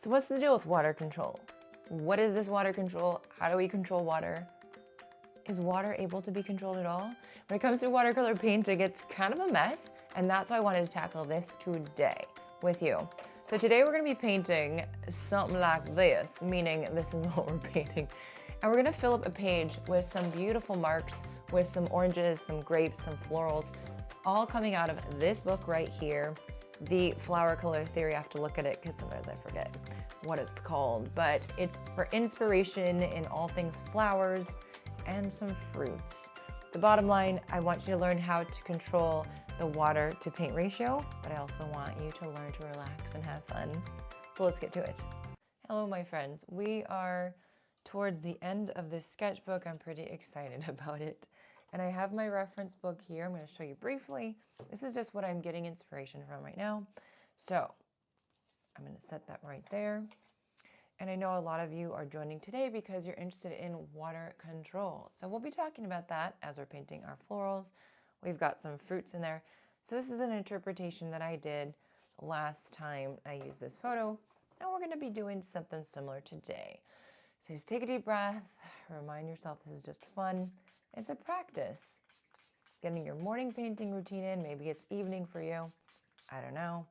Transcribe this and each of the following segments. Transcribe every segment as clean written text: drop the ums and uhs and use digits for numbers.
So what's the deal with water control? What is this water control? How do we control water? Is water able to be controlled at all? When it comes to watercolor painting, it's kind of a mess, and that's why I wanted to tackle this today with you. So today we're gonna be painting something like this, meaning this is what we're painting. And we're gonna fill up a page with some beautiful marks, with some oranges, some grapes, some florals, all coming out of this book right here, the Flower Color Theory. I have to look at it because sometimes I forget what it's called, but it's for inspiration in all things flowers and some fruits. The bottom line, I want you to learn how to control the water to paint ratio, but I also want you to learn to relax and have fun. So let's get to it. Hello, my friends. We are towards the end of this sketchbook. I'm pretty excited about it. And I have my reference book here. I'm going to show you briefly. This is just what I'm getting inspiration from right now. So I'm going to set that right there. And I know a lot of you are joining today because you're interested in water control. So we'll be talking about that as we're painting our florals. We've got some fruits in there. So this is an interpretation that I did last time I used this photo. And we're going to be doing something similar today. So just take a deep breath. Remind yourself this is just fun. It's a practice. Getting your morning painting routine in. Maybe it's evening for you. I don't know.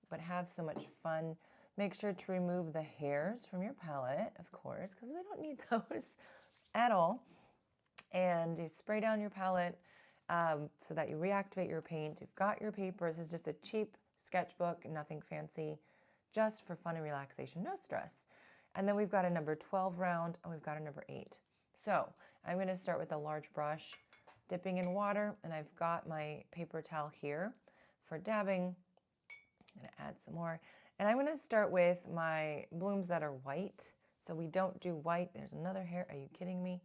But have so much fun. Make sure to remove the hairs from your palette, of course, because we don't need those at all. And you spray down your palette so that you reactivate your paint. You've got your paper. This is just a cheap sketchbook, nothing fancy, just for fun and relaxation, no stress. And then we've got a number 12 round, and we've got a number 8. So I'm going to start with a large brush, dipping in water, and I've got my paper towel here for dabbing. I'm going to add some more. And I'm going to start with my blooms that are white. So we don't do white. There's another hair. Are you kidding me?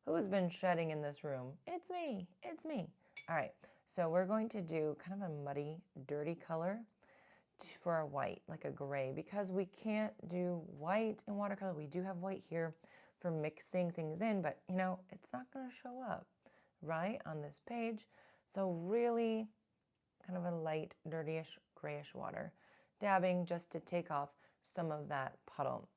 Who's been shedding in this room? It's me. It's me. All right. So we're going to do kind of a muddy, dirty color for our white, like a gray, because we can't do white in watercolor. We do have white here for mixing things in, but you know, it's not going to show up right on this page. So really kind of a light, dirtyish, grayish water. Dabbing just to take off some of that puddle.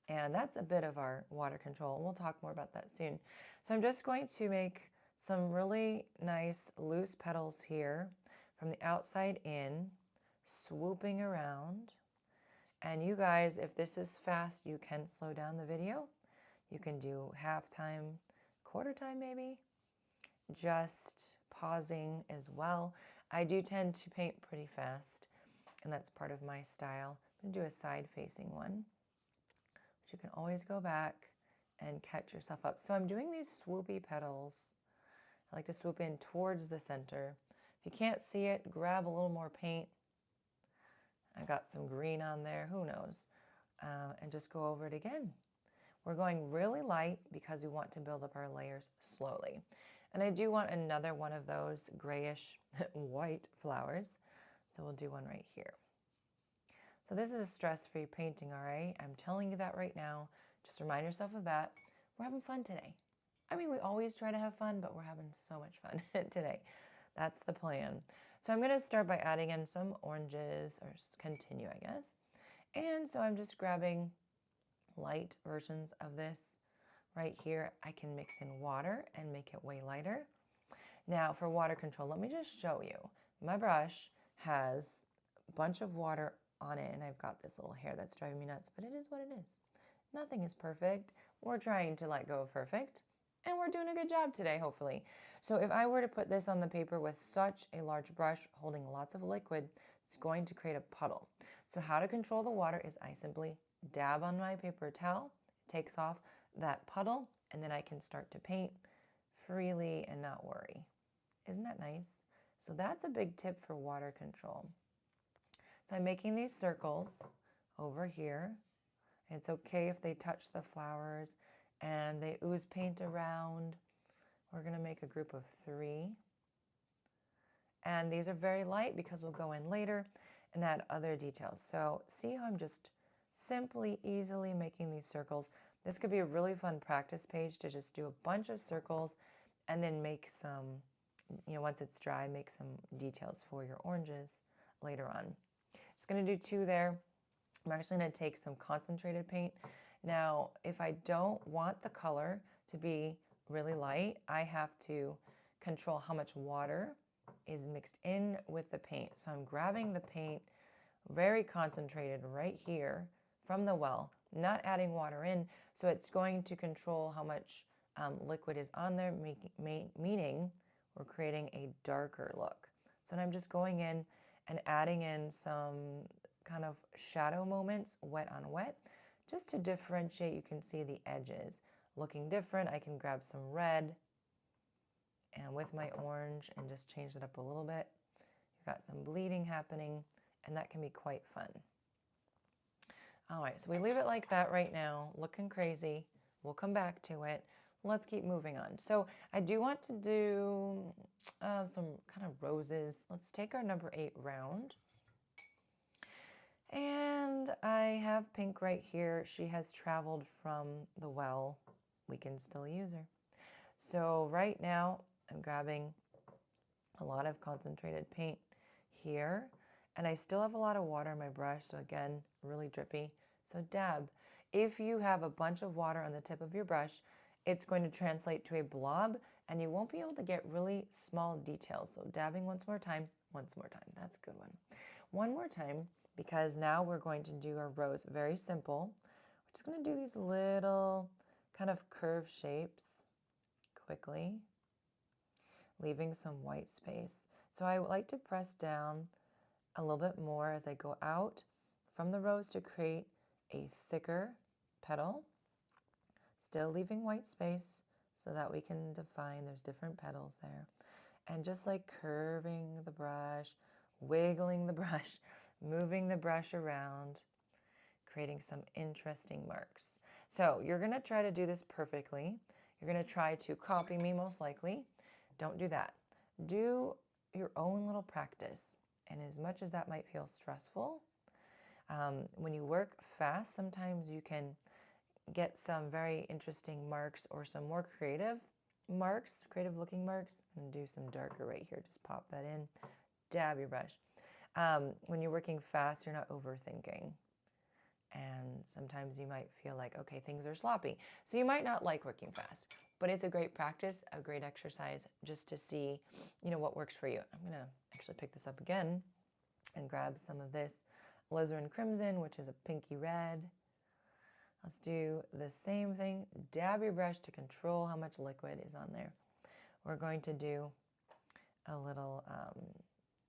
And that's a bit of our water control. We'll talk more about that soon. So I'm just going to make some really nice loose petals here from the outside in, swooping around. And you guys, if this is fast, you can slow down the video. You can do half time, quarter time maybe, just pausing as well. I do tend to paint pretty fast, and that's part of my style. I'm going to do a side-facing one, but you can always go back and catch yourself up. So I'm doing these swoopy petals. I like to swoop in towards the center. If you can't see it, grab a little more paint. I got some green on there, who knows, and just go over it again. We're going really light because we want to build up our layers slowly. And I do want another one of those grayish white flowers. So we'll do one right here. So this is a stress-free painting, all right? I'm telling you that right now. Just remind yourself of that. We're having fun today. I mean, we always try to have fun, but we're having so much fun today. That's the plan. So I'm going to start by adding in some oranges, or continue, I guess. And so I'm just grabbing light versions of this right here. I can mix in water and make it way lighter. Now for water control, let me just show you. My brush has a bunch of water on it, and I've got this little hair that's driving me nuts, but it is what it is. Nothing is perfect. We're trying to let go of perfect, and we're doing a good job today, hopefully. So if I were to put this on the paper with such a large brush holding lots of liquid, it's going to create a puddle. So how to control the water is I simply dab on my paper towel, it takes off that puddle, and then I can start to paint freely and not worry. Isn't that nice? So that's a big tip for water control. So I'm making these circles over here. It's okay if they touch the flowers and they ooze paint around. We're going to make a group of 3. And these are very light because we'll go in later and add other details. So see how I'm just simply, easily making these circles. This could be a really fun practice page to just do a bunch of circles and then make some, once it's dry, make some details for your oranges later on. Just going to do 2 there. I'm actually going to take some concentrated paint. Now, if I don't want the color to be really light, I have to control how much water is mixed in with the paint. So I'm grabbing the paint very concentrated right here from the well, not adding water in. So it's going to control how much liquid is on there, meaning we're creating a darker look. So I'm just going in and adding in some kind of shadow moments, wet on wet, just to differentiate. You can see the edges looking different. I can grab some red and with my orange and just change it up a little bit. You've got some bleeding happening, and that can be quite fun. All right, so we leave it like that right now, looking crazy. We'll come back to it. Let's keep moving on. So I do want to do some kind of roses. Let's take our number 8 round. And I have pink right here. She has traveled from the well. We can still use her. So right now I'm grabbing a lot of concentrated paint here, and I still have a lot of water in my brush. So again, really drippy. So dab. If you have a bunch of water on the tip of your brush, it's going to translate to a blob and you won't be able to get really small details. So dabbing once more time. That's a good one. One more time, because now we're going to do our rose. Very simple. We're just going to do these little kind of curved shapes quickly, leaving some white space. So I like to press down a little bit more as I go out from the rose to create a thicker petal, still leaving white space so that we can define there's different petals there. And just like curving the brush, wiggling the brush, moving the brush around, creating some interesting marks. So you're going to try to do this perfectly. You're going to try to copy me most likely. Don't do that. Do your own little practice. And as much as that might feel stressful, when you work fast, sometimes you can get some very interesting marks or some more creative marks, creative looking marks, and do some darker right here. Just pop that in, dab your brush. When you're working fast, you're not overthinking. And sometimes you might feel like, okay, things are sloppy. So you might not like working fast, but it's a great practice, a great exercise just to see, what works for you. I'm gonna actually pick this up again and grab some of this alizarin crimson, which is a pinky red. Let's do the same thing. Dab your brush to control how much liquid is on there. We're going to do a little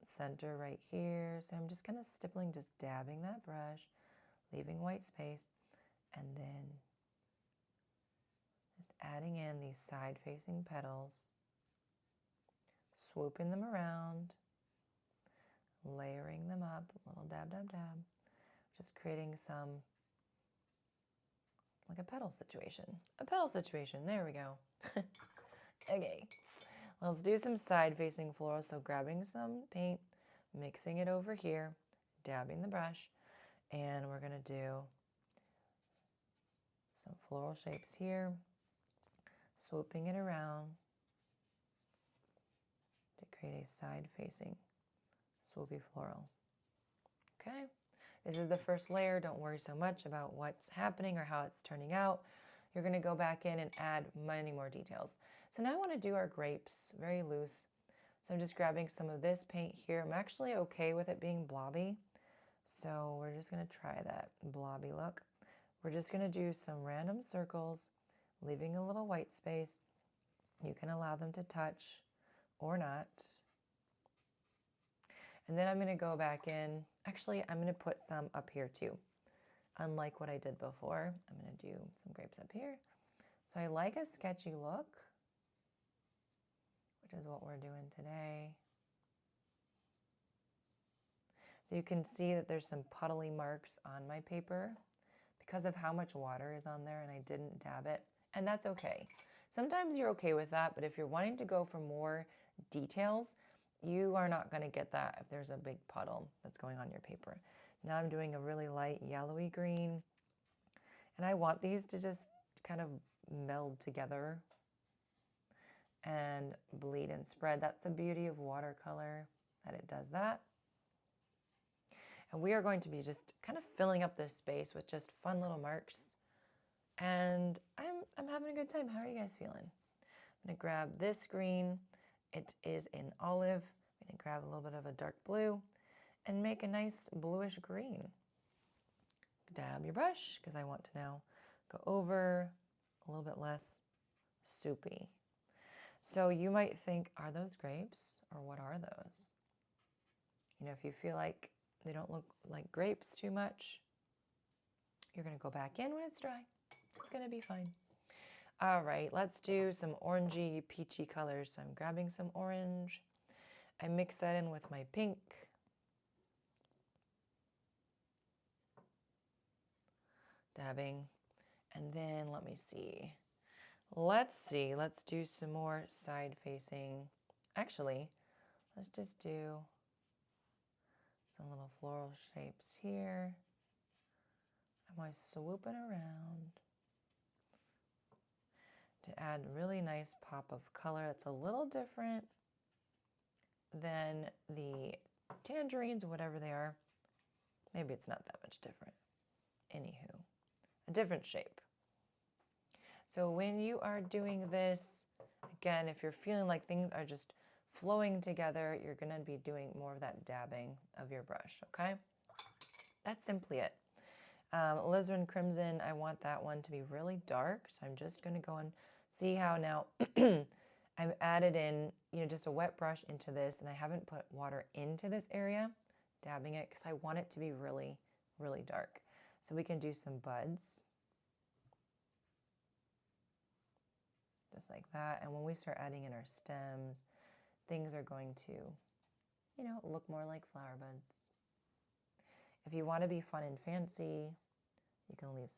center right here. So I'm just kind of stippling, just dabbing that brush, leaving white space, and then just adding in these side-facing petals, swooping them around, layering them up, a little dab, dab, dab, just creating some, like a petal situation. A petal situation, there we go. Okay, let's do some side-facing florals. So grabbing some paint, mixing it over here, dabbing the brush, and we're gonna do some floral shapes here, swooping it around to create a side-facing swoopy floral. Okay, this is the first layer. Don't worry so much about what's happening or how it's turning out. You're gonna go back in and add many more details. So now I wanna do our grapes, very loose. So I'm just grabbing some of this paint here. I'm actually okay with it being blobby. So we're just gonna try that blobby look. We're just gonna do some random circles, leaving a little white space. You can allow them to touch or not. And then I'm gonna go back in. Actually, I'm gonna put some up here too. Unlike what I did before, I'm gonna do some grapes up here. So I like a sketchy look, which is what we're doing today. So you can see that there's some puddly marks on my paper because of how much water is on there and I didn't dab it, and that's okay. Sometimes you're okay with that, but if you're wanting to go for more details, you are not gonna get that if there's a big puddle that's going on your paper. Now I'm doing a really light yellowy green, and I want these to just kind of meld together and bleed and spread. That's the beauty of watercolor, that it does that. And we are going to be just kind of filling up this space with just fun little marks. And I'm having a good time. How are you guys feeling? I'm gonna grab this green. It is an olive. I'm gonna grab a little bit of a dark blue and make a nice bluish green. Dab your brush, because I want to now go over a little bit less soupy. So you might think, are those grapes or what are those? You know, if you feel like they don't look like grapes too much, you're gonna go back in when it's dry. It's gonna be fine. All right, let's do some orangey, peachy colors. So I'm grabbing some orange. I mix that in with my pink. Dabbing. And then let me see. Let's do some more side facing. Actually, let's just do some little floral shapes here. I'm always swooping around to add really nice pop of color that's a little different than the tangerines or whatever they are. Maybe it's not that much different. Anywho, a different shape. So when you are doing this, again, if you're feeling like things are just flowing together, you're gonna be doing more of that dabbing of your brush, okay? That's simply it. Alizarin Crimson, I want that one to be really dark, so I'm just gonna go and see how now I've added in, you know, just a wet brush into this, and I haven't put water into this area, dabbing it, because I want it to be really, really dark. So we can do some buds. Just like that. And when we start adding in our stems, things are going to, you know, look more like flower buds. If you want to be fun and fancy, you can leave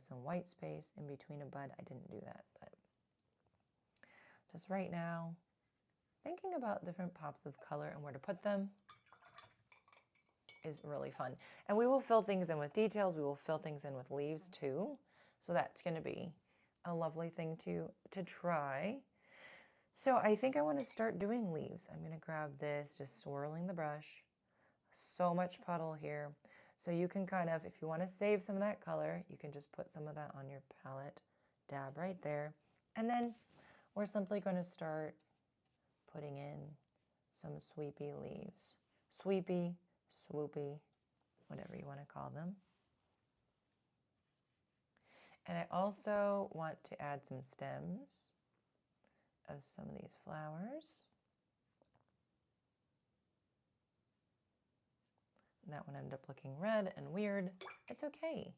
some white space in between a bud. I didn't do that, but just right now, thinking about different pops of color and where to put them is really fun. And we will fill things in with details. We will fill things in with leaves too. So that's going to be a lovely thing to try. So I think I want to start doing leaves. I'm going to grab this, just swirling the brush. So much puddle here. So you can kind of, if you want to save some of that color, you can just put some of that on your palette, dab right there. And then we're simply going to start putting in some sweepy leaves. Sweepy, swoopy, whatever you want to call them. And I also want to add some stems of some of these flowers. And that one ended up looking red and weird. It's okay.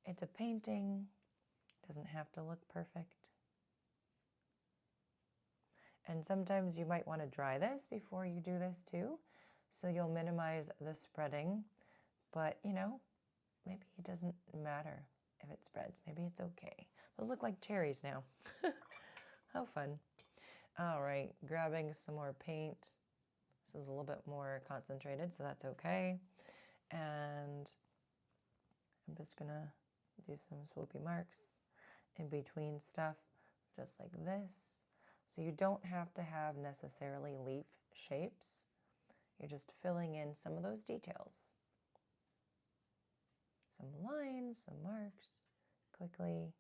It's a painting. It doesn't have to look perfect. And sometimes you might want to dry this before you do this too, so you'll minimize the spreading. But, you know, maybe it doesn't matter if it spreads. Maybe it's okay. Those look like cherries now. How fun. All right, grabbing some more paint. This is a little bit more concentrated, so that's okay. And I'm just gonna do some swoopy marks in between stuff, just like this. So you don't have to have necessarily leaf shapes. You're just filling in some of those details. Some lines, some marks, quickly.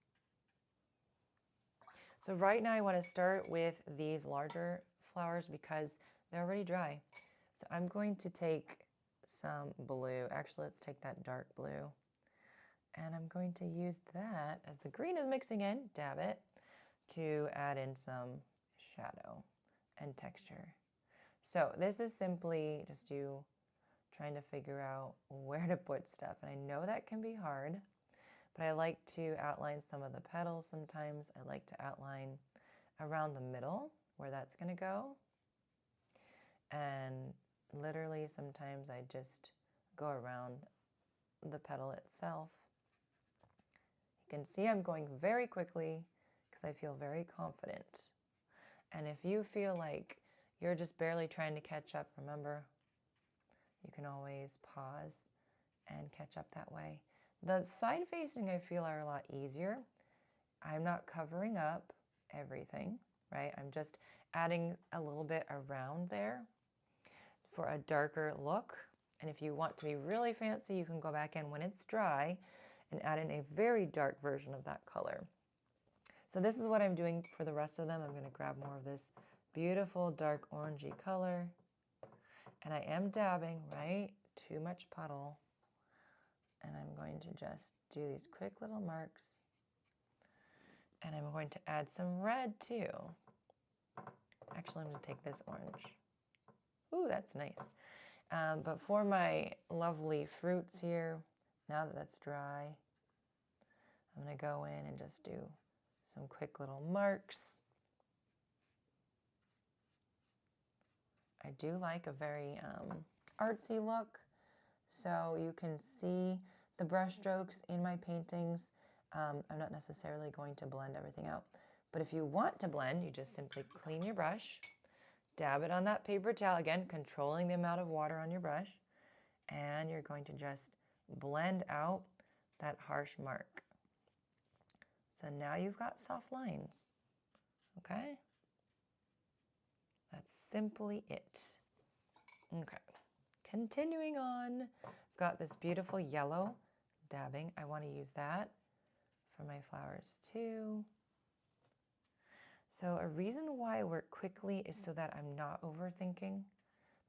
So right now I want to start with these larger flowers because they're already dry. So I'm going to take some blue. Actually, let's take that dark blue. And I'm going to use that as the green is mixing in, dab it, to add in some shadow and texture. So this is simply just you trying to figure out where to put stuff. And I know that can be hard, but I like to outline some of the petals sometimes. I like to outline around the middle where that's going to go. And literally sometimes I just go around the petal itself. You can see I'm going very quickly because I feel very confident. And if you feel like you're just barely trying to catch up, remember, you can always pause and catch up that way. The side facing I feel are a lot easier. I'm not covering up everything, right? I'm just adding a little bit around there for a darker look. And if you want to be really fancy, you can go back in when it's dry and add in a very dark version of that color. So this is what I'm doing for the rest of them. I'm going to grab more of this beautiful dark orangey color. And I am dabbing, right? Too much puddle. And I'm going to just do these quick little marks. And I'm going to add some red too. Actually, I'm going to take this orange. Ooh, that's nice. But for my lovely fruits here, now that that's dry, I'm going to go in and just do some quick little marks. I do like a very artsy look, so you can see the brush strokes in my paintings. I'm not necessarily going to blend everything out, but if you want to blend, you just simply clean your brush, dab it on that paper towel, again, controlling the amount of water on your brush, and you're going to just blend out that harsh mark. So now you've got soft lines, okay? That's simply it. Okay, continuing on, I've got this beautiful yellow dabbing. I want to use that for my flowers too. So a reason why I work quickly is so that I'm not overthinking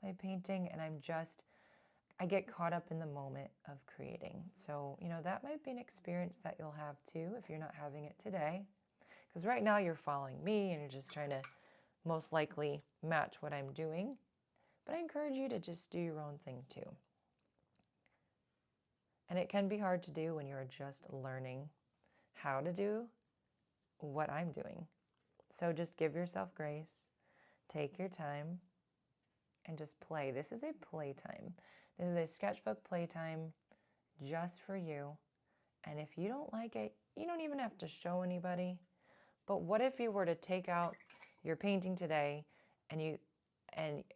my painting and I get caught up in the moment of creating. So, that might be an experience that you'll have too if you're not having it today. Because right now you're following me and you're just trying to most likely match what I'm doing. But I encourage you to just do your own thing too. And it can be hard to do when you're just learning how to do what I'm doing. So just give yourself grace, take your time, and just play. This is a playtime. This is a sketchbook playtime just for you. And if you don't like it, you don't even have to show anybody. But what if you were to take out your painting today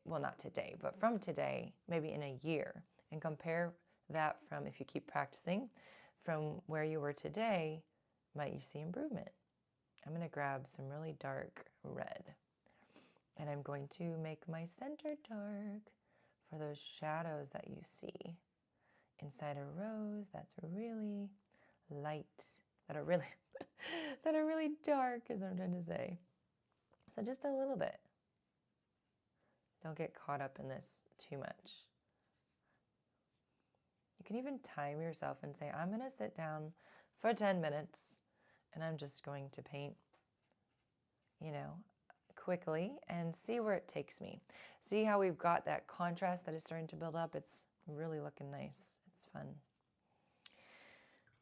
well, not today, but from today, maybe in a year, and compare that from, if you keep practicing, from where you were today, might you see improvement? I'm going to grab some really dark red. And I'm going to make my center dark for those shadows that you see inside a rose that's really light, that are really, that are really dark is what I'm trying to say. So just a little bit. Don't get caught up in this too much. You can even time yourself and say, I'm going to sit down for 10 minutes and I'm just going to paint, quickly and see where it takes me. See how we've got that contrast that is starting to build up? It's really looking nice. It's fun.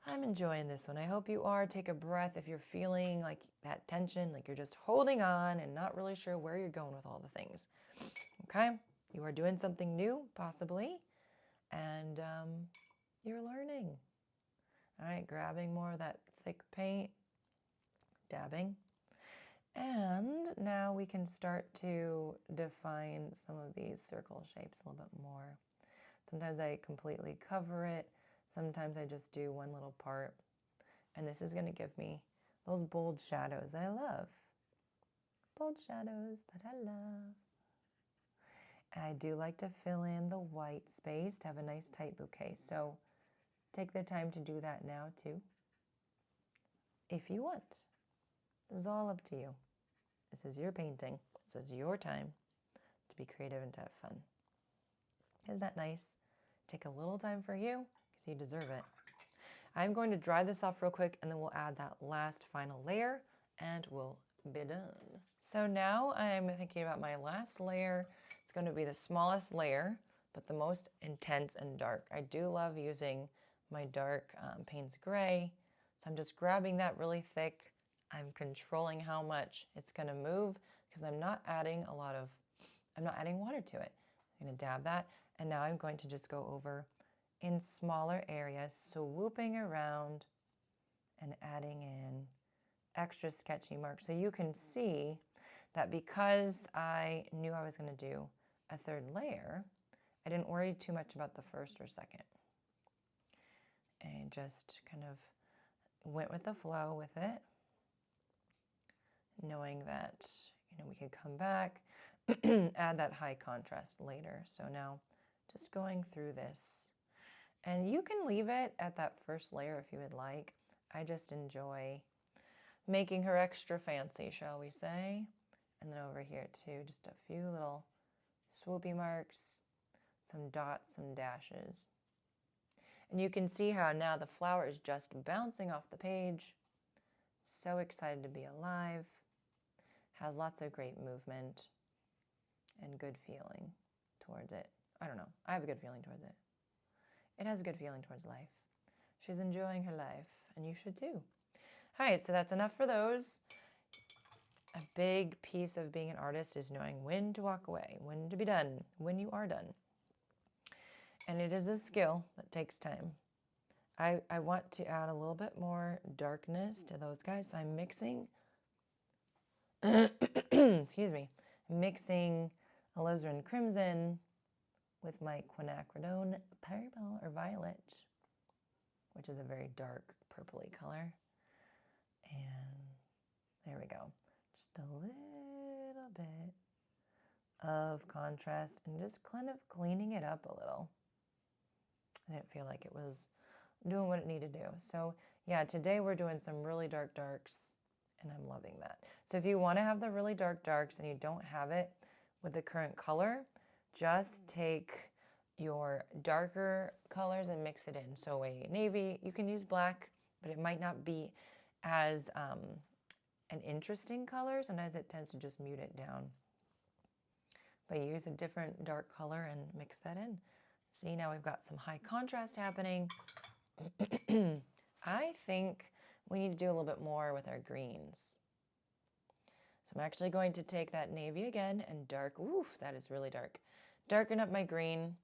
I'm enjoying this one. I hope you are. Take a breath if you're feeling like that tension, like you're just holding on and not really sure where you're going with all the things. Okay? You are doing something new, possibly, and you're learning. All right, grabbing more of that thick paint, dabbing. And now we can start to define some of these circle shapes a little bit more. Sometimes I completely cover it. Sometimes I just do one little part. And this is going to give me those bold shadows that I love. Bold shadows that I love. I do like to fill in the white space to have a nice tight bouquet. So take the time to do that now too, if you want. This is all up to you. This is your painting. This is your time to be creative and to have fun. Isn't that nice? Take a little time for you because you deserve it. I'm going to dry this off real quick and then we'll add that last final layer and we'll be done. So now I'm thinking about my last layer. It's going to be the smallest layer, but the most intense and dark. I do love using my dark Payne's Gray. So I'm just grabbing that really thick. I'm controlling how much it's going to move because I'm not adding water to it. I'm going to dab that. And now I'm going to just go over in smaller areas, swooping around and adding in extra sketchy marks. So you can see that because I knew I was going to do a third layer, I didn't worry too much about the first or second. And just kind of went with the flow with it, knowing that, we could come back, add that high contrast later. So now Just going through this. And you can leave it at that first layer if you would like. I just enjoy making her extra fancy, shall we say. And then over here too, just a few little swoopy marks, some dots, some dashes. And you can see how now the flower is just bouncing off the page. So excited to be alive. Has lots of great movement and good feeling towards it. I don't know. I have a good feeling towards it. It has a good feeling towards life. She's enjoying her life, and you should too. All right, so that's enough for those. A big piece of being an artist is knowing when to walk away, when to be done, when you are done. And it is a skill that takes time. I want to add a little bit more darkness to those guys, so I'm mixing, excuse me, mixing alizarin crimson with my quinacridone purple or violet, which is a very dark purpley color. And there we go. Just a little bit of contrast and just kind of cleaning it up a little. I didn't feel like it was doing what it needed to do. So yeah, today we're doing some really dark darks, and I'm loving that. So if you want to have the really dark darks and you don't have it with the current color, just take your darker colors and mix it in. So a navy, you can use black, but it might not be as an interesting color. Sometimes it tends to just mute it down. But use a different dark color and mix that in. See, now we've got some high contrast happening. I think we need to do a little bit more with our greens. So I'm actually going to take that navy again and dark, oof, that is really dark. Darken up my green.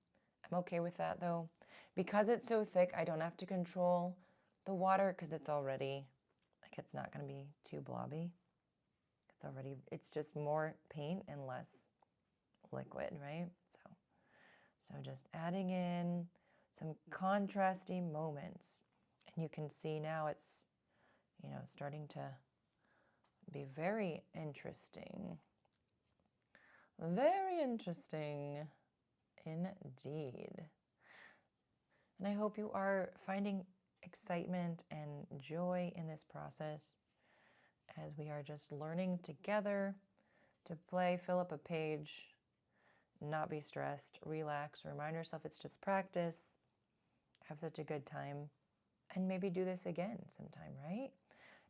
I'm okay with that though. Because it's so thick, I don't have to control the water because it's already, like it's not gonna be too blobby. It's just more paint and less liquid, right? So just adding in some contrasty moments. And you can see now it's, starting to be very interesting. Very interesting indeed. And I hope you are finding excitement and joy in this process as we are just learning together to play, fill up a page, not be stressed, relax, remind yourself it's just practice, have such a good time, and maybe do this again sometime, right?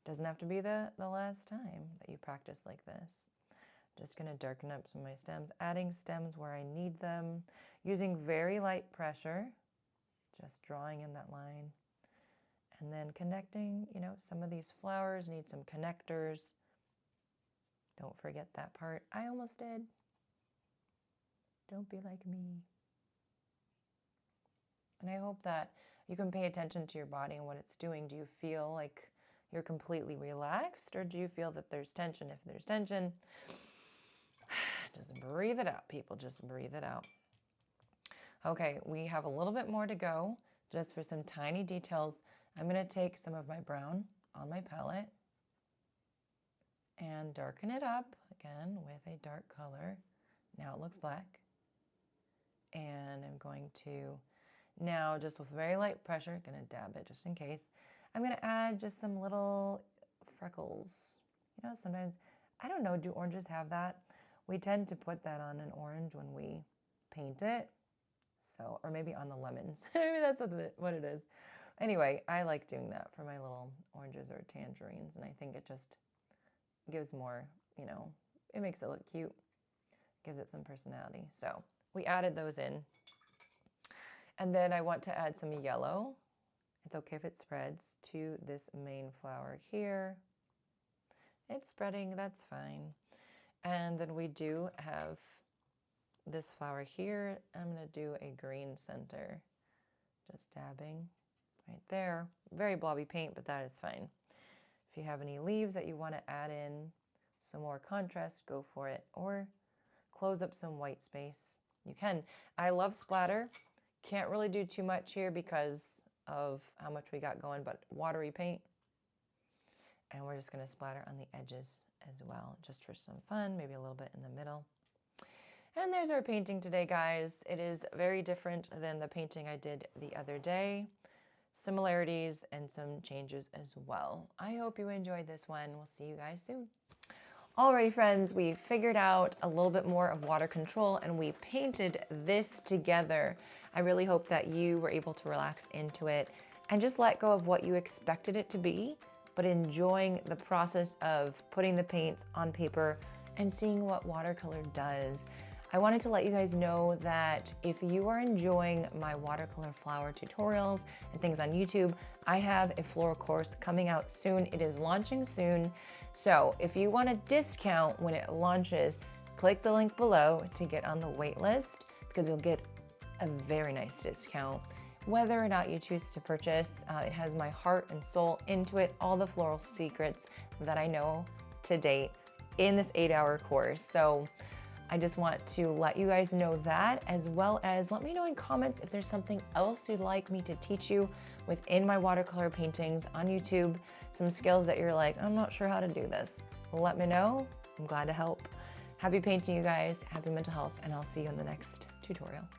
Doesn't have to be the last time that you practice like this. Just gonna darken up some of my stems, adding stems where I need them, using very light pressure, just drawing in that line, and then connecting, some of these flowers need some connectors. Don't forget that part. I almost did. Don't be like me. And I hope that you can pay attention to your body and what it's doing. Do you feel like you're completely relaxed, or do you feel that there's tension? If there's tension, just breathe it out, people. Just breathe it out. Okay, we have a little bit more to go, just for some tiny details. I'm going to take some of my brown on my palette and darken it up again with a dark color. Now it looks black. And I'm going to now, just with very light pressure, going to dab it just in case. I'm going to add just some little freckles. Sometimes, I don't know, do oranges have that? We tend to put that on an orange when we paint it. So, or maybe on the lemons. Maybe that's what it is. Anyway, I like doing that for my little oranges or tangerines, and I think it just gives more, it makes it look cute, gives it some personality. So we added those in. And then I want to add some yellow. It's okay if it spreads to this main flower here. It's spreading, that's fine. And then we do have this flower here. I'm going to do a green center, just dabbing right there. Very blobby paint, but that is fine. If you have any leaves that you want to add in some more contrast, go for it. Or close up some white space. You can. I love splatter. Can't really do too much here because of how much we got going, but watery paint. And we're just going to splatter on the edges as well, just for some fun, maybe a little bit in the middle. And there's our painting today, guys. It is very different than the painting I did the other day. Similarities and some changes as well. I hope you enjoyed this one. We'll see you guys soon. Alrighty, friends, we figured out a little bit more of water control and we painted this together. I really hope that you were able to relax into it and just let go of what you expected it to be, but enjoying the process of putting the paints on paper and seeing what watercolor does. I wanted to let you guys know that if you are enjoying my watercolor flower tutorials and things on YouTube, I have a floral course coming out soon. It is launching soon. So if you want a discount when it launches, click the link below to get on the wait list because you'll get a very nice discount. Whether or not you choose to purchase, it has my heart and soul into it, all the floral secrets that I know to date in this 8-hour course. So I just want to let you guys know that, as well as let me know in comments if there's something else you'd like me to teach you within my watercolor paintings on YouTube, some skills that you're like, I'm not sure how to do this. Let me know. I'm glad to help. Happy painting, you guys. Happy mental health, and I'll see you in the next tutorial.